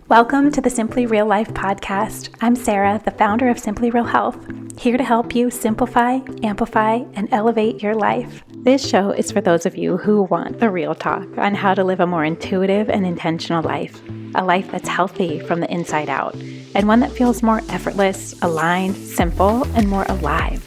Welcome to the Simply Real Life podcast. I'm Sarah, the founder of Simply Real Health, here to help you simplify, amplify, and elevate your life. This show is for those of you who want the real talk on how to live a more intuitive and intentional life, a life that's healthy from the inside out, and one that feels more effortless, aligned, simple, and more alive.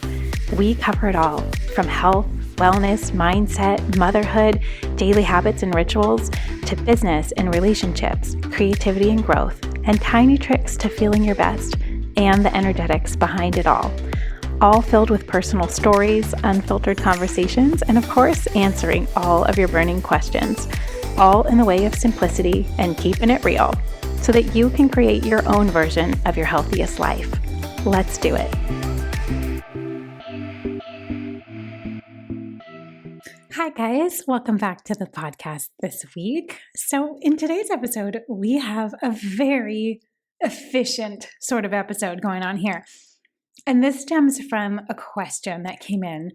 We cover it all, from health, wellness, mindset, motherhood, daily habits and rituals, to business and relationships, creativity and growth, and tiny tricks to feeling your best, and the energetics behind it all filled with personal stories, unfiltered conversations, and of course, answering all of your burning questions, all in the way of simplicity and keeping it real, so that you can create your own version of your healthiest life. Let's do it. Hi guys, welcome back to the podcast this week. So in today's episode, we have a very efficient sort of episode going on here. And this stems from a question that came in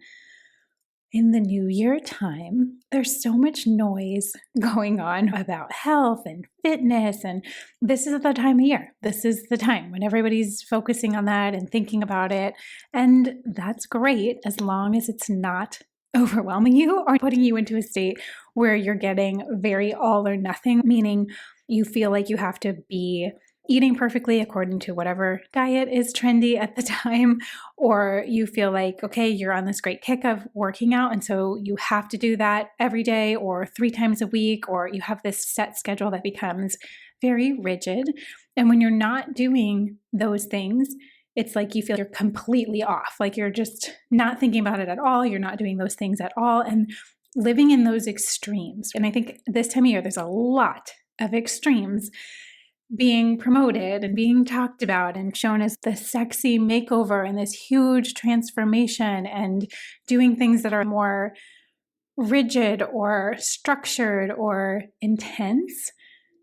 the new year time. There's so much noise going on about health and fitness, and this is the time of year. This is the time when everybody's focusing on that and thinking about it. And that's great as long as it's not overwhelming you or putting you into a state where you're getting very all or nothing, meaning you feel like you have to be eating perfectly according to whatever diet is trendy at the time, or you feel like, okay, you're on this great kick of working out, and so you have to do that every day or 3 times a week, or you have this set schedule that becomes very rigid. And when you're not doing those things, it's like you feel you're completely off, like you're just not thinking about it at all. You're not doing those things at all and living in those extremes. And I think this time of year, there's a lot of extremes being promoted and being talked about and shown as the sexy makeover and this huge transformation and doing things that are more rigid or structured or intense.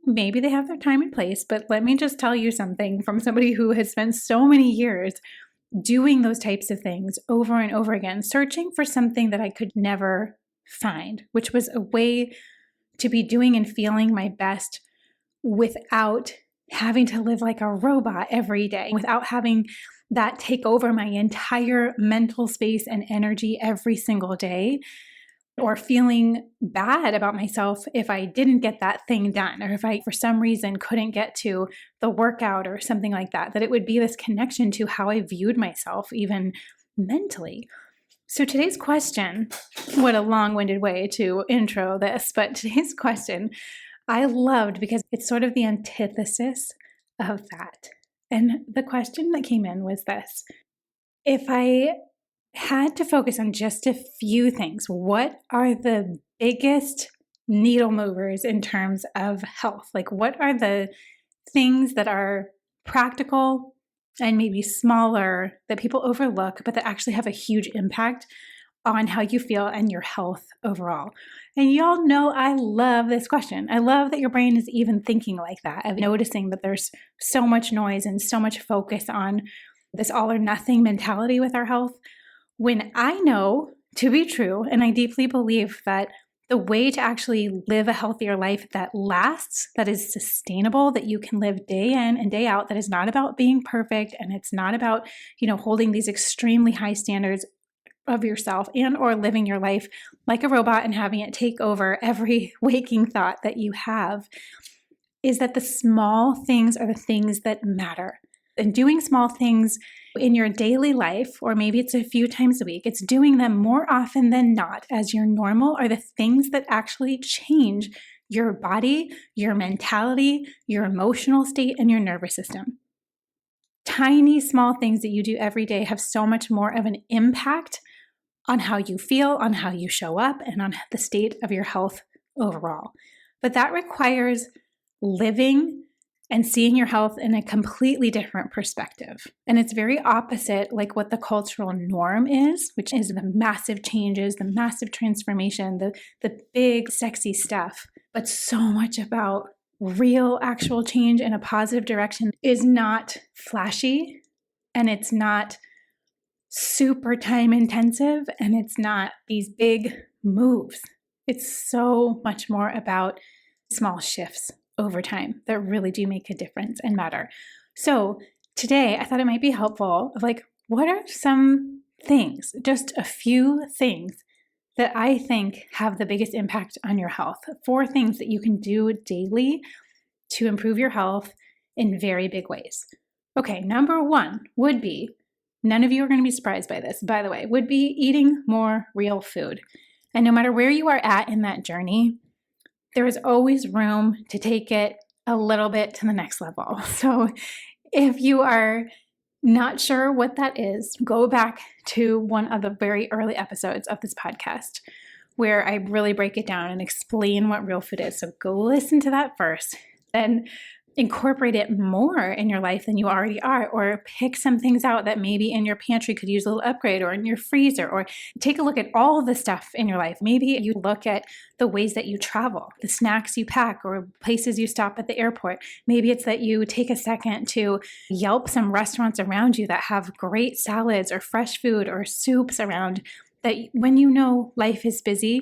Maybe they have their time and place, but let me just tell you something from somebody who has spent so many years doing those types of things over and over again, searching for something that I could never find, which was a way to be doing and feeling my best without having to live like a robot every day, without having that take over my entire mental space and energy every single day, or feeling bad about myself if I didn't get that thing done, or if I, for some reason, couldn't get to the workout or something like that, that it would be this connection to how I viewed myself, even mentally. So today's question, what a long-winded way to intro this, but today's question I loved because it's sort of the antithesis of that. And the question that came in was this: if I had to focus on just a few things, what are the biggest needle movers in terms of health? Like, what are the things that are practical and maybe smaller that people overlook, but that actually have a huge impact on how you feel and your health overall? And y'all know I love this question. I love that your brain is even thinking like that, of noticing that there's so much noise and so much focus on this all or nothing mentality with our health, when I know to be true, and I deeply believe that the way to actually live a healthier life that lasts, that is sustainable, that you can live day in and day out, that is not about being perfect, and it's not about, holding these extremely high standards of yourself and or living your life like a robot and having it take over every waking thought that you have, is that the small things are the things that matter. And doing small things in your daily life, or maybe it's a few times a week, it's doing them more often than not as your normal, are the things that actually change your body, your mentality, your emotional state, and your nervous system. Tiny, small things that you do every day have so much more of an impact on how you feel, on how you show up, and on the state of your health overall. But that requires living and seeing your health in a completely different perspective. And it's very opposite like what the cultural norm is, which is the massive changes, the massive transformation, the big sexy stuff. But so much about real actual change in a positive direction is not flashy, and it's not super time intensive, and it's not these big moves. It's so much more about small shifts over time that really do make a difference and matter. So today I thought it might be helpful of like, what are some things, just a few things that I think have the biggest impact on your health? 4 things that you can do daily to improve your health in very big ways. Okay, number 1 would be, none of you are going to be surprised by this, by the way, would be eating more real food. And no matter where you are at in that journey, there is always room to take it a little bit to the next level. So if you are not sure what that is, go back to one of the very early episodes of this podcast where I really break it down and explain what real food is. So go listen to that first, then incorporate it more in your life than you already are, or pick some things out that maybe in your pantry could use a little upgrade, or in your freezer, or take a look at all the stuff in your life. Maybe you look at the ways that you travel, the snacks you pack, or places you stop at the airport. Maybe it's that you take a second to Yelp some restaurants around you that have great salads or fresh food or soups around, that when you know life is busy,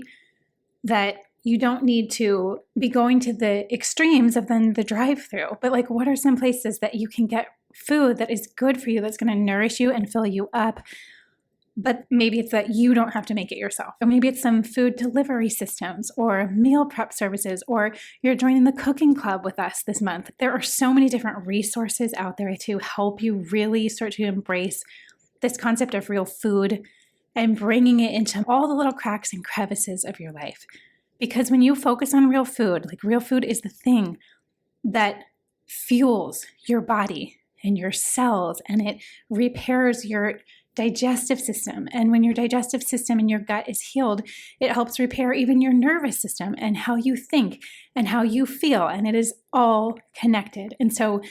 that you don't need to be going to the extremes of then the drive-through. But like, what are some places that you can get food that is good for you, that's going to nourish you and fill you up? But maybe it's that you don't have to make it yourself. Or maybe it's some food delivery systems or meal prep services, or you're joining the cooking club with us this month. There are so many different resources out there to help you really start to embrace this concept of real food and bringing it into all the little cracks and crevices of your life. Because when you focus on real food, like real food is the thing that fuels your body and your cells, and it repairs your digestive system. And when your digestive system and your gut is healed, it helps repair even your nervous system and how you think and how you feel. And it is all connected. And so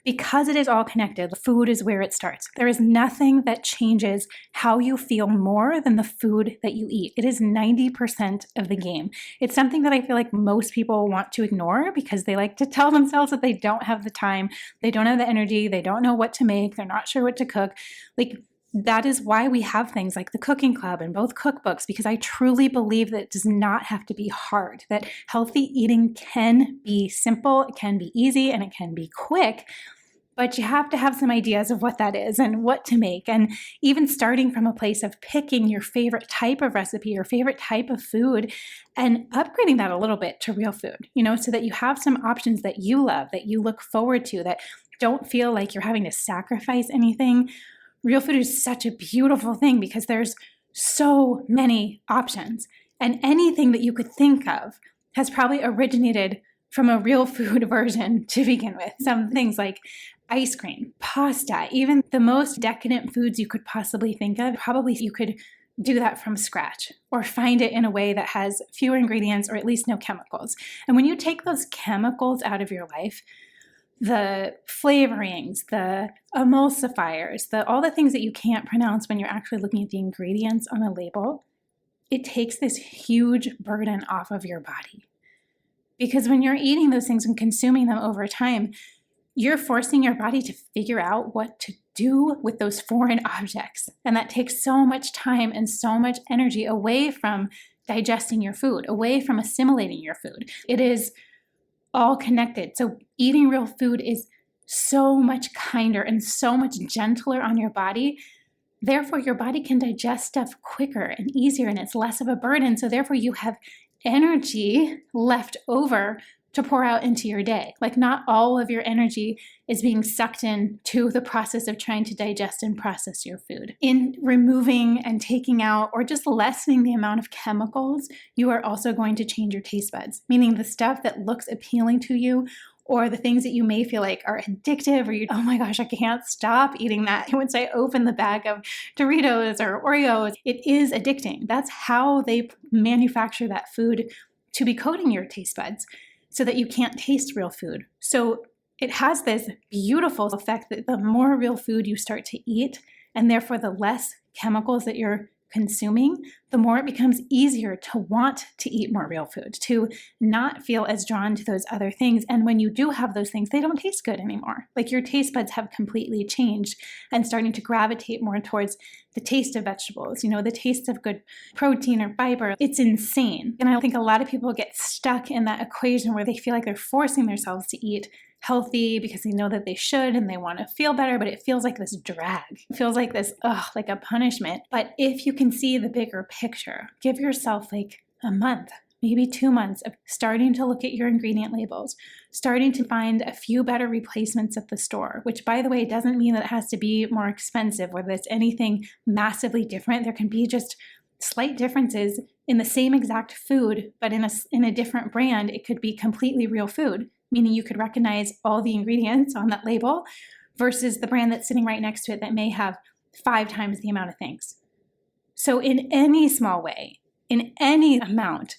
because it is all connected, food is where it starts. There is nothing that changes how you feel more than the food that you eat. It is 90% of the game. It's something that I feel like most people want to ignore because they like to tell themselves that they don't have the time, they don't have the energy, they don't know what to make, they're not sure what to cook. Like, that is why we have things like the cooking club and both cookbooks, because I truly believe that it does not have to be hard, that healthy eating can be simple, it can be easy, and it can be quick. But you have to have some ideas of what that is and what to make. And even starting from a place of picking your favorite type of recipe, your favorite type of food, and upgrading that a little bit to real food, so that you have some options that you love, that you look forward to, that don't feel like you're having to sacrifice anything. Real food is such a beautiful thing because there's so many options. And anything that you could think of has probably originated from a real food version to begin with. Some things like ice cream, pasta, even the most decadent foods you could possibly think of, probably you could do that from scratch or find it in a way that has fewer ingredients or at least no chemicals. And when you take those chemicals out of your life, the flavorings, the emulsifiers, all the things that you can't pronounce when you're actually looking at the ingredients on a label, it takes this huge burden off of your body. Because when you're eating those things and consuming them over time, you're forcing your body to figure out what to do with those foreign objects. And that takes so much time and so much energy away from digesting your food, away from assimilating your food. It is all connected. So eating real food is so much kinder and so much gentler on your body. Therefore, your body can digest stuff quicker and easier, and it's less of a burden. So therefore, you have energy left over to pour out into your day. Like, not all of your energy is being sucked in to the process of trying to digest and process your food. In removing and taking out or just lessening the amount of chemicals, you are also going to change your taste buds, meaning the stuff that looks appealing to you or the things that you may feel like are addictive, or oh my gosh, I can't stop eating that. Once I open the bag of Doritos or Oreos, it is addicting. That's how they manufacture that food to be coating your taste buds so that you can't taste real food. So it has this beautiful effect that the more real food you start to eat, and therefore the less chemicals that you're consuming, the more it becomes easier to want to eat more real food, to not feel as drawn to those other things. And when you do have those things, they don't taste good anymore. Like your taste buds have completely changed and starting to gravitate more towards the taste of vegetables, the taste of good protein or fiber. It's insane. And I think a lot of people get stuck in that equation where they feel like they're forcing themselves to eat healthy because they know that they should and they want to feel better, but it feels like this drag. It feels like this, like a punishment. But if you can see the bigger picture, give yourself like a month, maybe 2 months of starting to look at your ingredient labels, starting to find a few better replacements at the store, which by the way, doesn't mean that it has to be more expensive or that it's anything massively different. There can be just slight differences in the same exact food, but in a different brand. It could be completely real food, meaning you could recognize all the ingredients on that label versus the brand that's sitting right next to it that may have 5 times the amount of things. So in any small way, in any amount,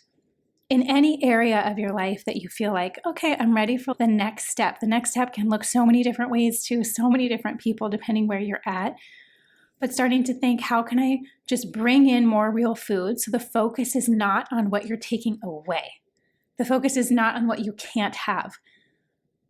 in any area of your life that you feel like, okay, I'm ready for the next step. The next step can look so many different ways to so many different people depending where you're at. But starting to think, how can I just bring in more real food so the focus is not on what you're taking away? The focus is not on what you can't have.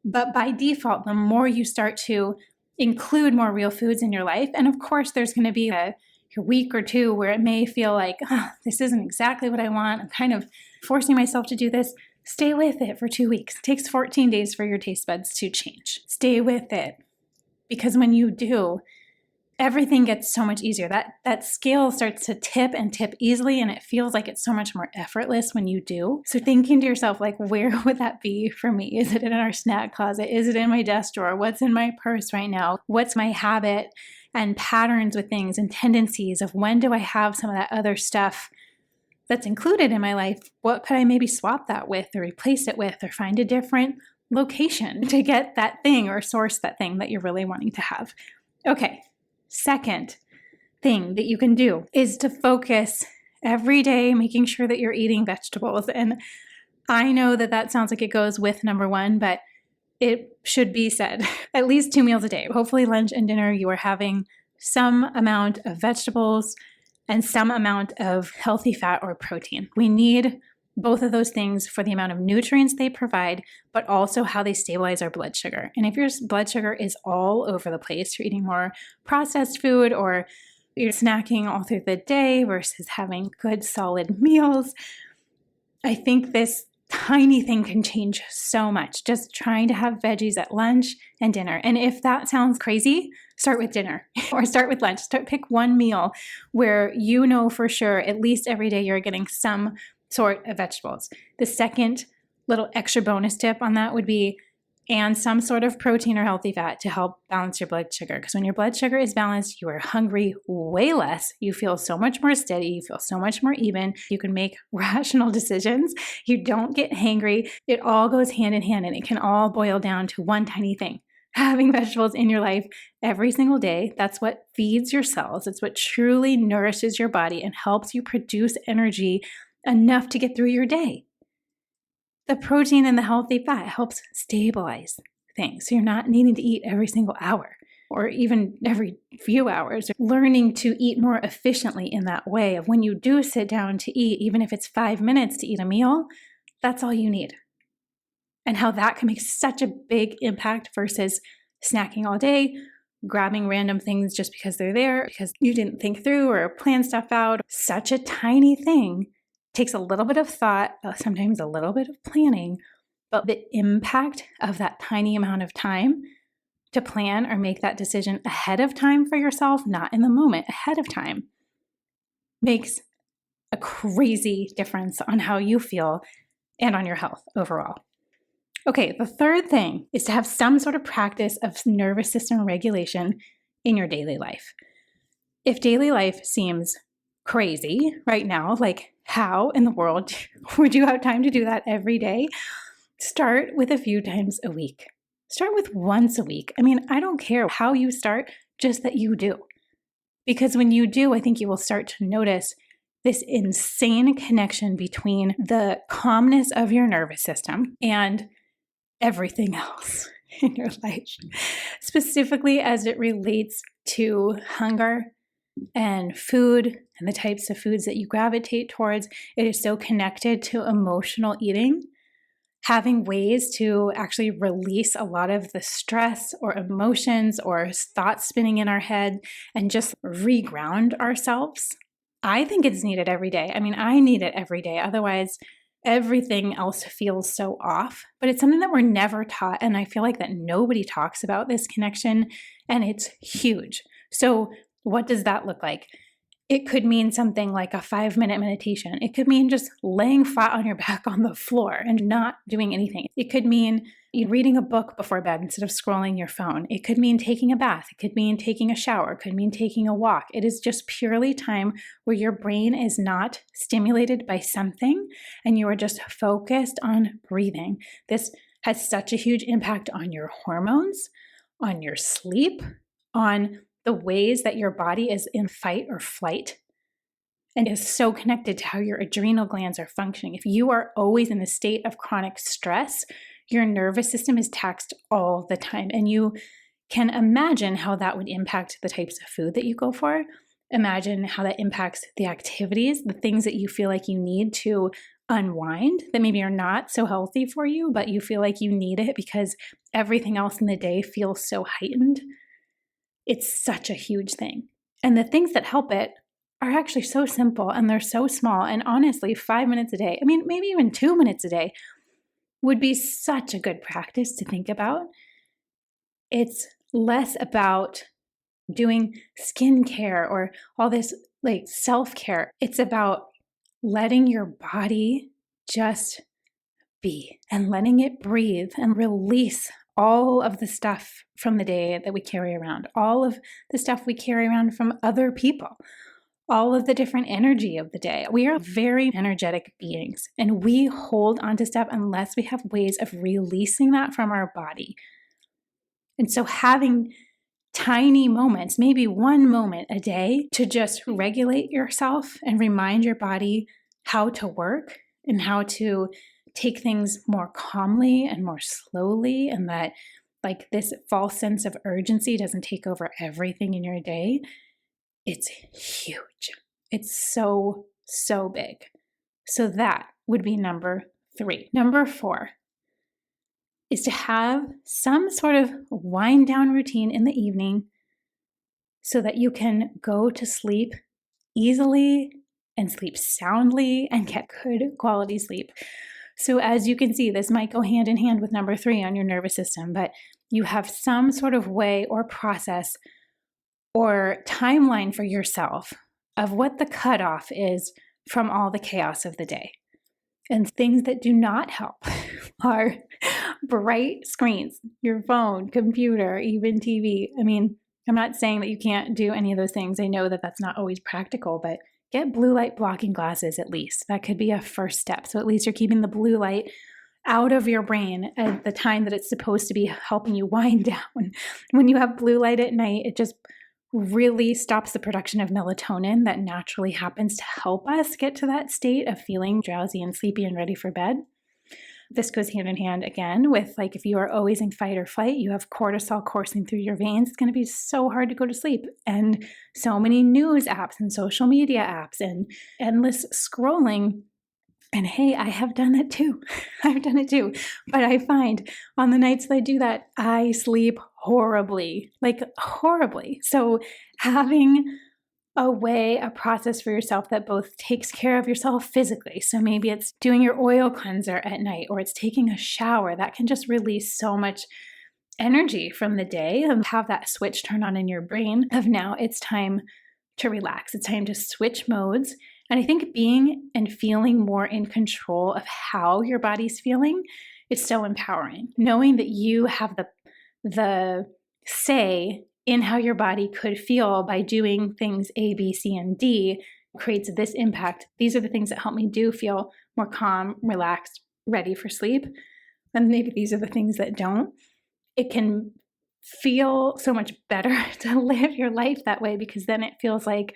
But by default, the more you start to include more real foods in your life, and of course, there's going to be a week or two where it may feel like, this isn't exactly what I want. I'm kind of forcing myself to do this. Stay with it for 2 weeks. It takes 14 days for your taste buds to change. Stay with it. Because when you do, everything gets so much easier. That scale starts to tip and tip easily, and it feels like it's so much more effortless when you do. So thinking to yourself, like, where would that be for me? Is it in our snack closet? Is it in my desk drawer? What's in my purse right now? What's my habit and patterns with things and tendencies of when do I have some of that other stuff that's included in my life? What could I maybe swap that with or replace it with or find a different location to get that thing or source that thing that you're really wanting to have? Okay. Second thing that you can do is to focus every day, making sure that you're eating vegetables. And I know that sounds like it goes with number one, but it should be said at least 2 meals a day. Hopefully lunch and dinner, you are having some amount of vegetables and some amount of healthy fat or protein. We need both of those things for the amount of nutrients they provide, but also how they stabilize our blood sugar. And if your blood sugar is all over the place, you're eating more processed food or you're snacking all through the day versus having good solid meals, I think this tiny thing can change so much. Just trying to have veggies at lunch and dinner. And if that sounds crazy, start with dinner or start with lunch. Pick one meal where you know for sure at least every day you're getting some sort of vegetables. The second little extra bonus tip on that would be and some sort of protein or healthy fat to help balance your blood sugar. Because when your blood sugar is balanced, you are hungry way less. You feel so much more steady. You feel so much more even. You can make rational decisions. You don't get hangry. It all goes hand in hand, and it can all boil down to one tiny thing. Having vegetables in your life every single day, that's what feeds your cells. It's what truly nourishes your body and helps you produce energy enough to get through your day. The protein and the healthy fat helps stabilize things. So you're not needing to eat every single hour or even every few hours. Learning to eat more efficiently in that way of when you do sit down to eat, even if it's 5 minutes to eat a meal, that's all you need. And how that can make such a big impact versus snacking all day, grabbing random things just because they're there, because you didn't think through or plan stuff out. Such a tiny thing. Takes a little bit of thought, sometimes a little bit of planning, but the impact of that tiny amount of time to plan or make that decision ahead of time for yourself, not in the moment, ahead of time, makes a crazy difference on how you feel and on your health overall. Okay, the third thing is to have some sort of practice of nervous system regulation in your daily life. If daily life seems crazy right now, like how in the world would you have time to do that every day? Start with a few times a week. Start with once a week. I mean, I don't care how you start, just that you do. Because when you do, I think you will start to notice this insane connection between the calmness of your nervous system and everything else in your life, specifically as it relates to hunger and food and the types of foods that you gravitate towards. It is so connected to emotional eating. Having ways to actually release a lot of the stress or emotions or thoughts spinning in our head and just reground ourselves. I think it's needed every day. I mean, I need it every day. Otherwise, everything else feels so off. But it's something that we're never taught. And I feel like that nobody talks about this connection, and it's huge. So, what does that look like? It could mean something like a 5-minute meditation. It could mean just laying flat on your back on the floor and not doing anything. It could mean reading a book before bed instead of scrolling your phone. It could mean taking a bath. It could mean taking a shower. It could mean taking a walk. It is just purely time where your brain is not stimulated by something and you are just focused on breathing. This has such a huge impact on your hormones, on your sleep, on the ways that your body is in fight or flight, and is so connected to how your adrenal glands are functioning. If you are always in a state of chronic stress, your nervous system is taxed all the time. And you can imagine how that would impact the types of food that you go for. Imagine how that impacts the activities, the things that you feel like you need to unwind that maybe are not so healthy for you, but you feel like you need it because everything else in the day feels so heightened. It's such a huge thing. And the things that help it are actually so simple and they're so small. And honestly, 5 minutes a day, I mean, maybe even 2 minutes a day would be such a good practice to think about. It's less about doing skincare or all this like self-care. It's about letting your body just be and letting it breathe and release all of the stuff from the day that we carry around, all of the stuff we carry around from other people, all of the different energy of the day. We are very energetic beings and we hold onto stuff unless we have ways of releasing that from our body. And so having tiny moments, maybe 1 moment a day to just regulate yourself and remind your body how to work and how to take things more calmly and more slowly, and that like this false sense of urgency doesn't take over everything in your day. It's huge. It's so, so big. So that would be number 3. Number 4 is to have some sort of wind down routine in the evening so that you can go to sleep easily and sleep soundly and get good quality sleep. So as you can see, this might go hand in hand with number 3 on your nervous system, but you have some sort of way or process or timeline for yourself of what the cutoff is from all the chaos of the day. And things that do not help are bright screens, your phone, computer, even TV. I mean, I'm not saying that you can't do any of those things. I know that that's not always practical, but get blue light blocking glasses at least. That could be a first step. So at least you're keeping the blue light out of your brain at the time that it's supposed to be helping you wind down. When you have blue light at night, it just really stops the production of melatonin that naturally happens to help us get to that state of feeling drowsy and sleepy and ready for bed. This goes hand in hand again with like if you are always in fight or flight, you have cortisol coursing through your veins, it's going to be so hard to go to sleep. And so many news apps and social media apps and endless scrolling. And hey, I have done that too. I've done it too. But I find on the nights that I do that, I sleep horribly, like horribly. So having a process for yourself that both takes care of yourself physically. So maybe it's doing your oil cleanser at night or it's taking a shower. That can just release so much energy from the day and have that switch turn on in your brain of now it's time to relax. It's time to switch modes. And I think being and feeling more in control of how your body's feeling is so empowering. Knowing that you have the say in how your body could feel by doing things A, B, C, and D creates this impact. These are the things that help me feel more calm, relaxed, ready for sleep. And maybe these are the things that don't. It can feel so much better to live your life that way because then it feels like,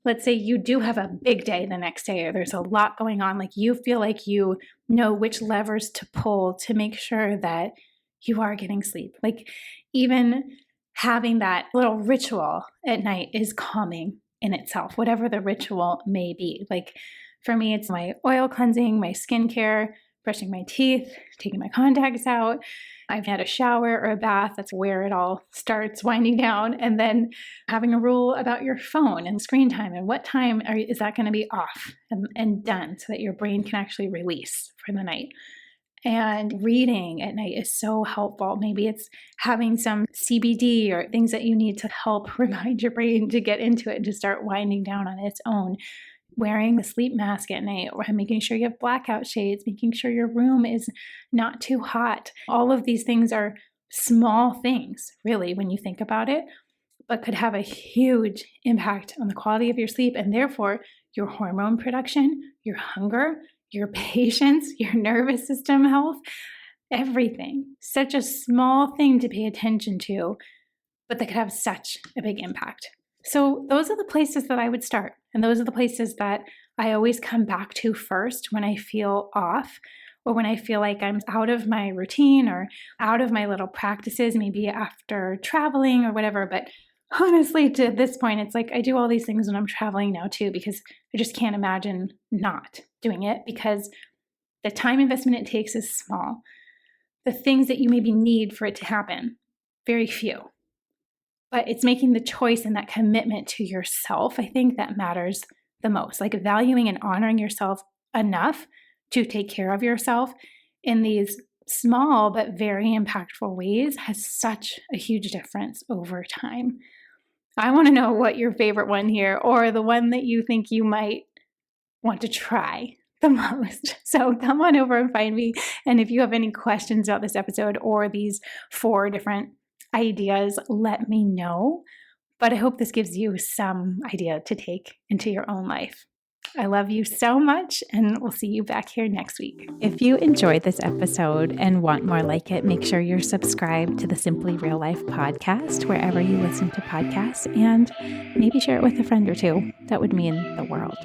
let's say you do have a big day the next day or there's a lot going on, like you feel like you know which levers to pull to make sure that you are getting sleep. Like even having that little ritual at night is calming. in itself, whatever the ritual may be. Like for me, it's my oil cleansing, my skincare, brushing my teeth, taking my contacts out. I've had a shower or a bath. That's where it all starts winding down. And then having a rule about your phone and screen time and what time is that going to be off and done so that your brain can actually release for the night. And reading at night is so helpful. Maybe it's having some CBD or things that you need to help remind your brain to get into it and to start winding down on its own. Wearing the sleep mask at night, or making sure you have blackout shades, making sure your room is not too hot. All of these things are small things, really, when you think about it, but could have a huge impact on the quality of your sleep and therefore your hormone production, your hunger, your patience, your nervous system health, everything. Such a small thing to pay attention to, but that could have such a big impact. So those are the places that I would start. And those are the places that I always come back to first when I feel off or when I feel like I'm out of my routine or out of my little practices, maybe after traveling or whatever. But honestly, to this point, it's like I do all these things when I'm traveling now too, because I just can't imagine not doing it because the time investment it takes is small. The things that you maybe need for it to happen, very few. But it's making the choice and that commitment to yourself, I think, that matters the most. Like valuing and honoring yourself enough to take care of yourself in these small but very impactful ways has such a huge difference over time. I want to know what your favorite one here, or the one that you think you might want to try the most. So come on over and find me. And if you have any questions about this episode or these 4 different ideas, let me know. But I hope this gives you some idea to take into your own life. I love you so much, and we'll see you back here next week. If you enjoyed this episode and want more like it, make sure you're subscribed to the Simply Real Life podcast wherever you listen to podcasts, and maybe share it with a friend or two. That would mean the world.